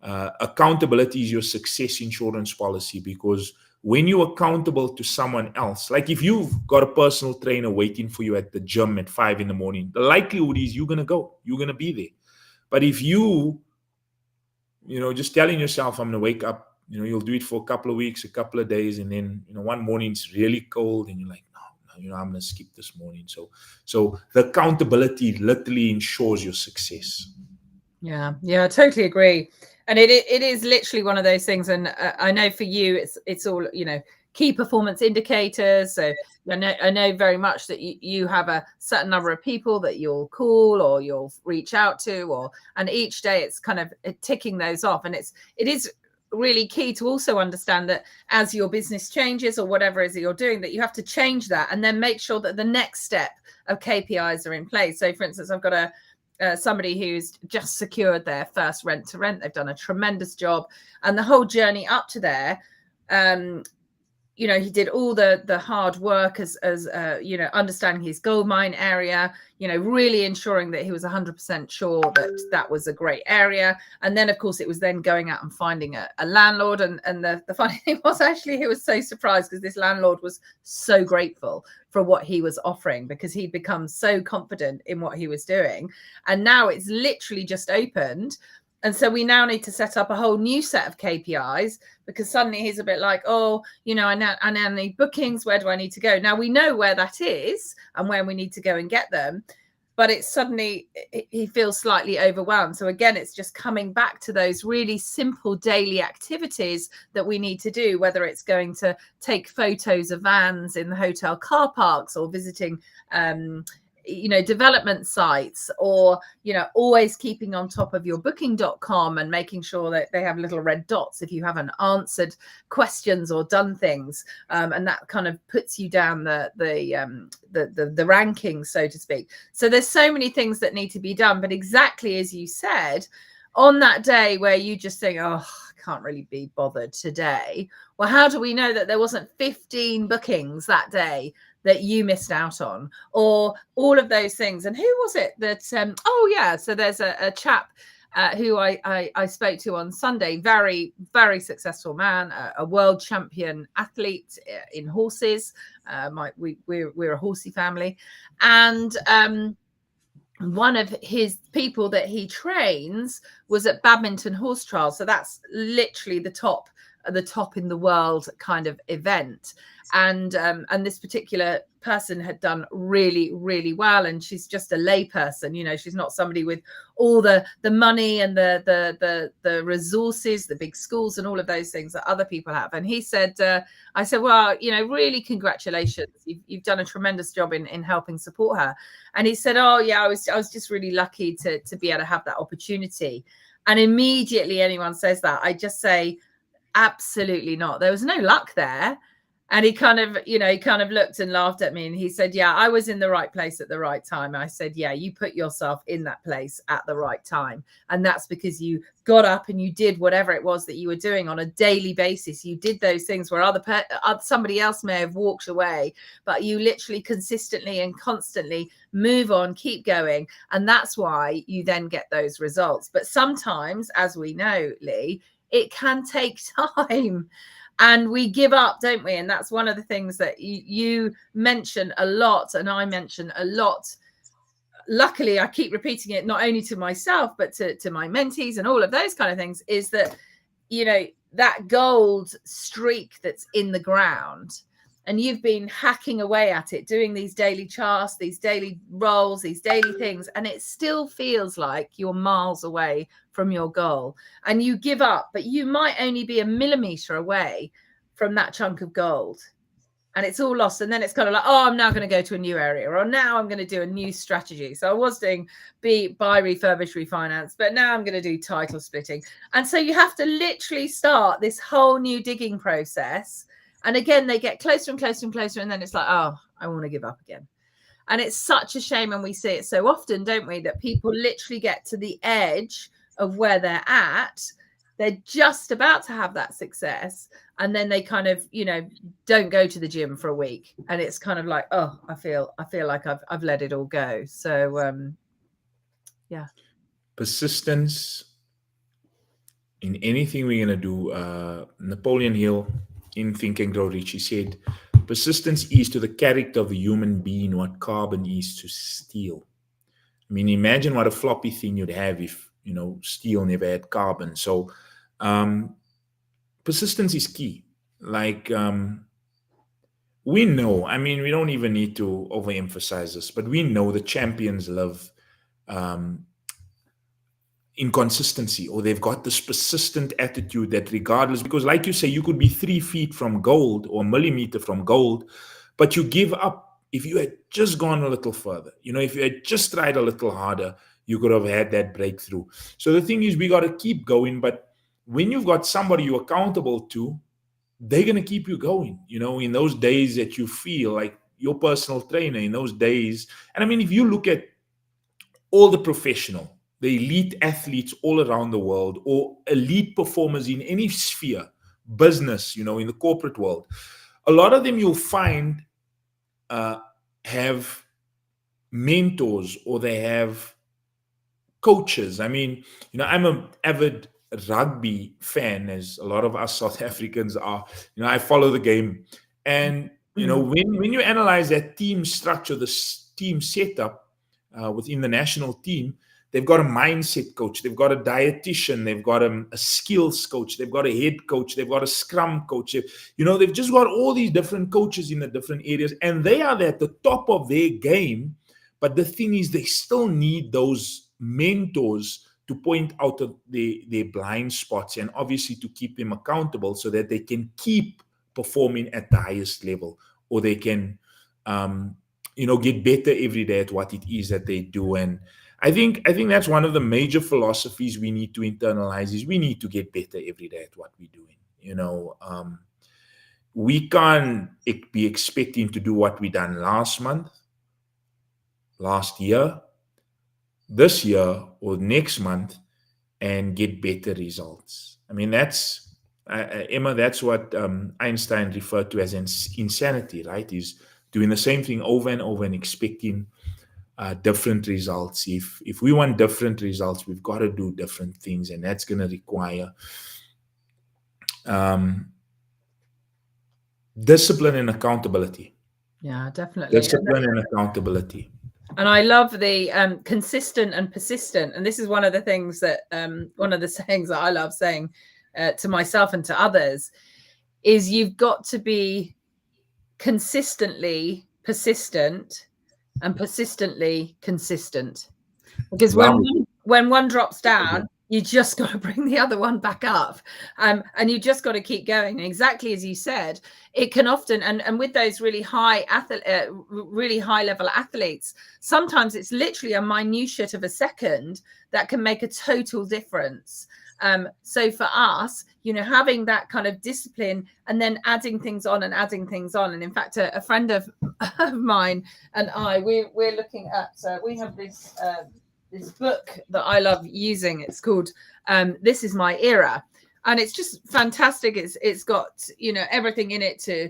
Accountability is your success insurance policy, because when you're accountable to someone else, like if you've got a personal trainer waiting for you at the gym at 5 in the morning, the likelihood is you're going to go, you're going to be there. But if you know, just telling yourself, I'm going to wake up, you know, you'll do it for a couple of weeks, a couple of days, and then, you know, one morning it's really cold and you're like, no, you know, I'm going to skip this morning. So the accountability literally ensures your success. Yeah, I totally agree. And it is literally one of those things. And I know for you, it's all, you know, key performance indicators. So I know very much that you have a certain number of people that you'll call or you'll reach out to, and each day it's kind of ticking those off. And it is really key to also understand that as your business changes or whatever it is that you're doing, that you have to change that and then make sure that the next step of KPIs are in place. So for instance, I've got somebody who's just secured their first rent to rent. They've done a tremendous job, and the whole journey up to there, you know, he did all the hard work as you know, understanding his gold mine area, you know, really ensuring that he was 100% sure that that was a great area. And then of course it was then going out and finding a landlord, and the funny thing was, actually he was so surprised because this landlord was so grateful for what he was offering, because he'd become so confident in what he was doing. And now it's literally just opened. And so we now need to set up a whole new set of KPIs, because suddenly he's a bit like, oh, you know, I now need bookings. Where do I need to go? Now we know where that is and where we need to go and get them. But it's suddenly, he feels slightly overwhelmed. So again, it's just coming back to those really simple daily activities that we need to do, whether it's going to take photos of vans in the hotel car parks, or visiting you know, development sites, or, you know, always keeping on top of your booking.com and making sure that they have little red dots if you haven't answered questions or done things, and that kind of puts you down the rankings, so to speak. So there's so many things that need to be done, but exactly as you said, on that day where you just think, oh, I can't really be bothered today, well, how do we know that there wasn't 15 bookings that day that you missed out on, or all of those things? And who was it that oh yeah, so there's a chap who I spoke to on Sunday, very, very successful man, a world champion athlete in horses. We're a horsey family, and one of his people that he trains was at Badminton Horse Trials. So that's literally the top in the world kind of event. And this particular person had done really, really well. And she's just a lay person, you know, she's not somebody with all the money and the resources, the big schools and all of those things that other people have. And he said, I said, well, you know, really congratulations. You've done a tremendous job in helping support her. And he said, oh yeah, I was just really lucky to be able to have that opportunity. And immediately anyone says that, I just say, absolutely not. There was no luck there. And he kind of looked and laughed at me, and he said, yeah, I was in the right place at the right time. I said, yeah, you put yourself in that place at the right time. And that's because you got up and you did whatever it was that you were doing on a daily basis. You did those things where somebody else may have walked away, but you literally consistently and constantly move on, keep going. And that's why you then get those results. But sometimes, as we know, Lee, it can take time. And we give up, don't we? And that's one of the things that you mention a lot, and I mention a lot. Luckily, I keep repeating it, not only to myself, but to my mentees and all of those kind of things, is that, you know, that gold streak that's in the ground, and you've been hacking away at it, doing these daily charts, these daily rolls, these daily things, and it still feels like you're miles away from your goal, and you give up, but you might only be a millimeter away from that chunk of gold, and it's all lost. And then it's kind of like, oh, I'm now going to go to a new area, or now I'm going to do a new strategy. So I was doing buy, refurbish, refinance, but now I'm going to do title splitting. And so you have to literally start this whole new digging process. And again, they get closer and closer and closer, and then it's like, oh, I want to give up again. And it's such a shame, and we see it so often, don't we, that people literally get to the edge of where they're at. They're just about to have that success, and then they kind of, don't go to the gym for a week, and it's kind of like, oh, I feel like I've let it all go. So yeah, persistence in anything we're going to do. Napoleon Hill in Think and Grow Rich, he said, persistence is to the character of a human being what carbon is to steel. I mean, imagine what a floppy thing you'd have if, steel never had carbon. So persistence is key. Like, we know, I mean, we don't even need to overemphasize this, but we know the champions live in consistency, or they've got this persistent attitude that regardless, because like you say, you could be 3 feet from gold or a millimeter from gold, but you give up. If you had just gone a little further, if you had just tried a little harder, you could have had that breakthrough. So the thing is, we got to keep going. But when you've got somebody you're accountable to, they're going to keep you going, in those days that you feel like your personal trainer, in those days. And I mean, if you look at all the elite athletes all around the world, or elite performers in any sphere, business, in the corporate world, a lot of them you'll find have mentors, or they have coaches. I mean, I'm an avid rugby fan, as a lot of us South Africans are. I follow the game, and when you analyze that team structure, the team setup within the national team, they've got a mindset coach, they've got a dietitian, they've got a skills coach, they've got a head coach, they've got a scrum coach. They've just got all these different coaches in the different areas, and they are at the top of their game. But the thing is, they still need those mentors to point out their blind spots, and obviously to keep them accountable so that they can keep performing at the highest level, or they can get better every day at what it is that they do. And I think that's one of the major philosophies we need to internalize, is we need to get better every day at what we're doing. We can't be expecting to do what we done last month, last year, this year, or next month, and get better results. I mean, that's Emma, that's what Einstein referred to as insanity, right? Is doing the same thing over and over and expecting different results. If we want different results, we've got to do different things, and that's going to require discipline and accountability. Yeah, definitely. Discipline and accountability. And I love the consistent and persistent. And this is one of the things that one of the sayings that I love saying to myself and to others is, you've got to be consistently persistent and persistently consistent. Because when one drops down, you just got to bring the other one back up, and you just got to keep going. And exactly as you said, it can often, and with those really high level athletes, sometimes it's literally a minutiate of a second that can make a total difference. So for us, having that kind of discipline, and then adding things on. And in fact, a friend of mine and I, we're looking at, we have this book that I love using. It's called This Is My Era. And it's just fantastic. It's got, everything in it to,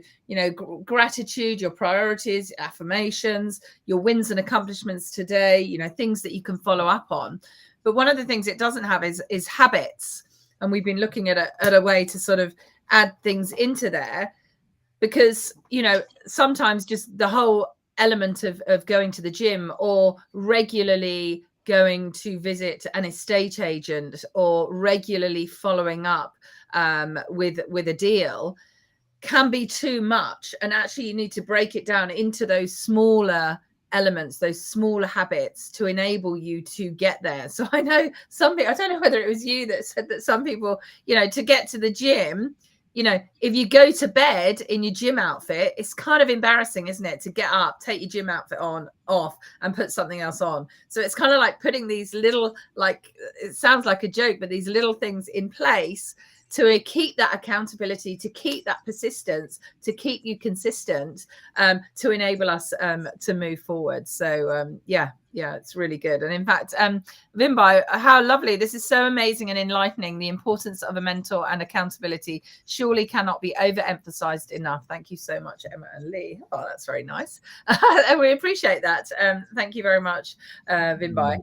gratitude, your priorities, affirmations, your wins and accomplishments today, things that you can follow up on. But one of the things it doesn't have is habits. And we've been looking at a way to sort of add things into there, because, sometimes just the whole element of going to the gym, or regularly going to visit an estate agent, or regularly following up with a deal can be too much. And actually you need to break it down into those smaller elements, those smaller habits to enable you to get there. So I know some people, I don't know whether it was you that said that some people, you know, to get to the gym, you know, if you go to bed in your gym outfit, it's kind of embarrassing, isn't it, to get up, take your gym outfit off and put something else on. So it's kind of like putting these little, like, it sounds like a joke, but these little things in place to keep that accountability, to keep that persistence, to keep you consistent, to enable us to move forward. So yeah, it's really good. And in fact, Vimbai, how lovely. This is so amazing and enlightening. The importance of a mentor and accountability surely cannot be overemphasized enough. Thank you so much, Emma and Lee. Oh, that's very nice. And we appreciate that. Thank you very much, Vimbai.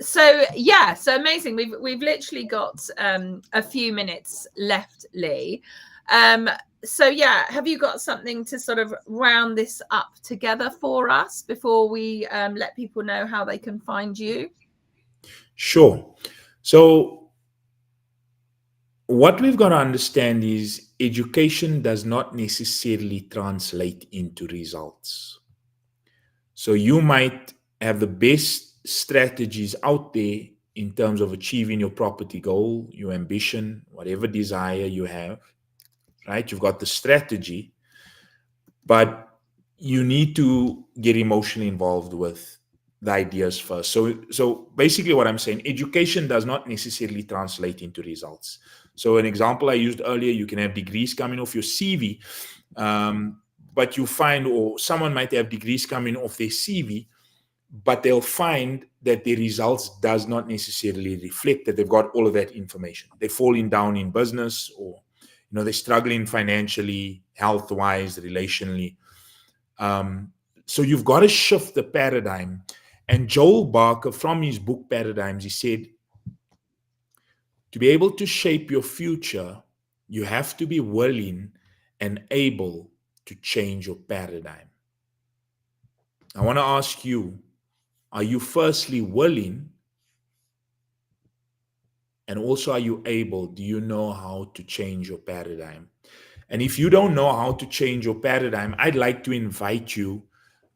So yeah, so amazing. We've literally got a few minutes left, Lee. So yeah, have you got something to sort of round this up together for us before we let people know how they can find you? Sure. So what we've got to understand is education does not necessarily translate into results. So you might have the best strategies out there in terms of achieving your property goal, your ambition, whatever desire you have, right? You've got the strategy, but you need to get emotionally involved with the ideas first. So basically what I'm saying, education does not necessarily translate into results. So an example I used earlier, you can have degrees coming off your CV, but you find, or someone might have degrees coming off their CV, but they'll find that their results does not necessarily reflect that they've got all of that information. They're falling down in business, or they're struggling financially, health-wise, relationally. So you've got to shift the paradigm. And Joel Barker, from his book Paradigms, he said, to be able to shape your future, you have to be willing and able to change your paradigm. I want to ask you, are you firstly willing? And also, are you able? Do you know how to change your paradigm? And if you don't know how to change your paradigm, I'd like to invite you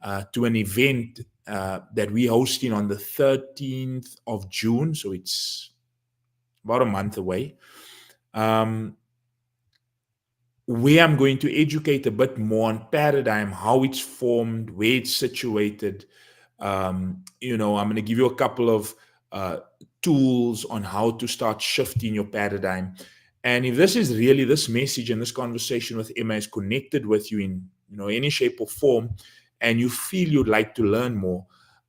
to an event that we're hosting on the 13th of June. So it's about a month away. Where I'm going to educate a bit more on paradigm, how it's formed, where it's situated. I'm going to give you a couple of tools on how to start shifting your paradigm. And if this is really, this message and this conversation with Emma is connected with you in any shape or form, and you feel you'd like to learn more,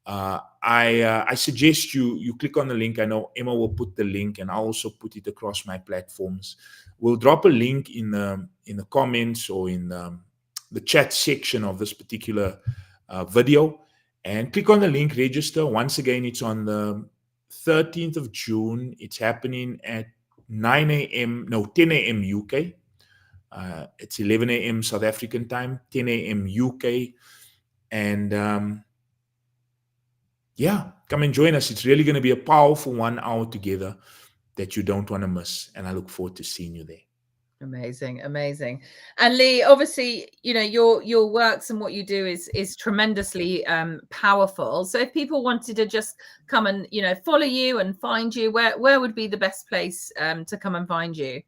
I suggest you click on the link. I know Emma will put the link, and I'll also put it across my platforms. We'll drop a link in the comments or in the chat section of this particular video, and click on the link, register. Once again, it's on the 13th of June. It's happening at 10 a.m. UK. It's 11 a.m. South African time, 10 a.m. UK. And come and join us. It's really going to be a powerful 1 hour together that you don't want to miss. And I look forward to seeing you there. Amazing. And Lee, obviously, your works and what you do is tremendously powerful. So if people wanted to just come and follow you and find you, where would be the best place to come and find you?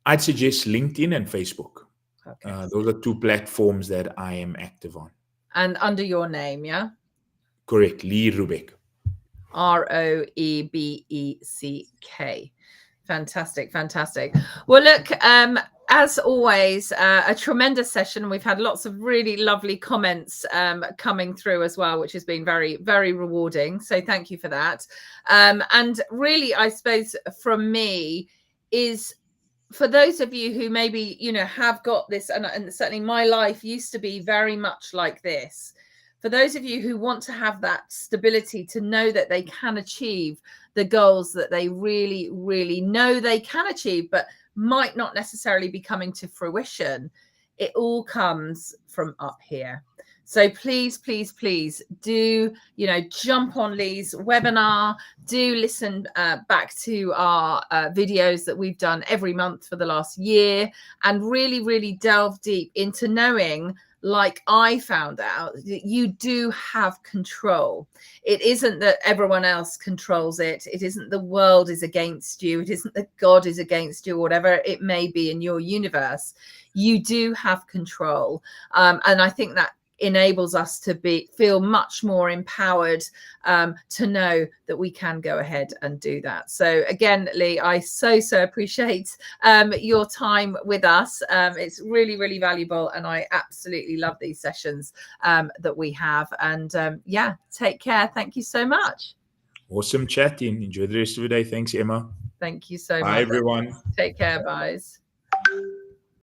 I'd suggest LinkedIn and Facebook. Okay. Those are two platforms that I am active on. And under your name, yeah? Correct. Lee Roebeck. Roebeck. Fantastic. Well, look, as always, a tremendous session. We've had lots of really lovely comments coming through as well, which has been very, very rewarding. So thank you for that. And really, I suppose from me is, for those of you who maybe, have got this, and certainly my life used to be very much like this. For those of you who want to have that stability, to know that they can achieve the goals that they really, really know they can achieve, but might not necessarily be coming to fruition, It all comes from up here. So please, please, please do, jump on Lee's webinar, do listen back to our videos that we've done every month for the last year, and really, really delve deep into knowing, like I found out, that you do have control. It isn't that everyone else controls it. It isn't the world is against you. It isn't that God is against you, or whatever it may be in your universe. You do have control. And I think that enables us to feel much more empowered, to know that we can go ahead and do that. So again, Lee, I so appreciate your time with us. It's really, really valuable, and I absolutely love these sessions that we have. And yeah, take care. Thank you so much. Awesome chatting. Enjoy the rest of the day. Thanks, Emma. Thank you so much. Bye, everyone. Take care. Bye.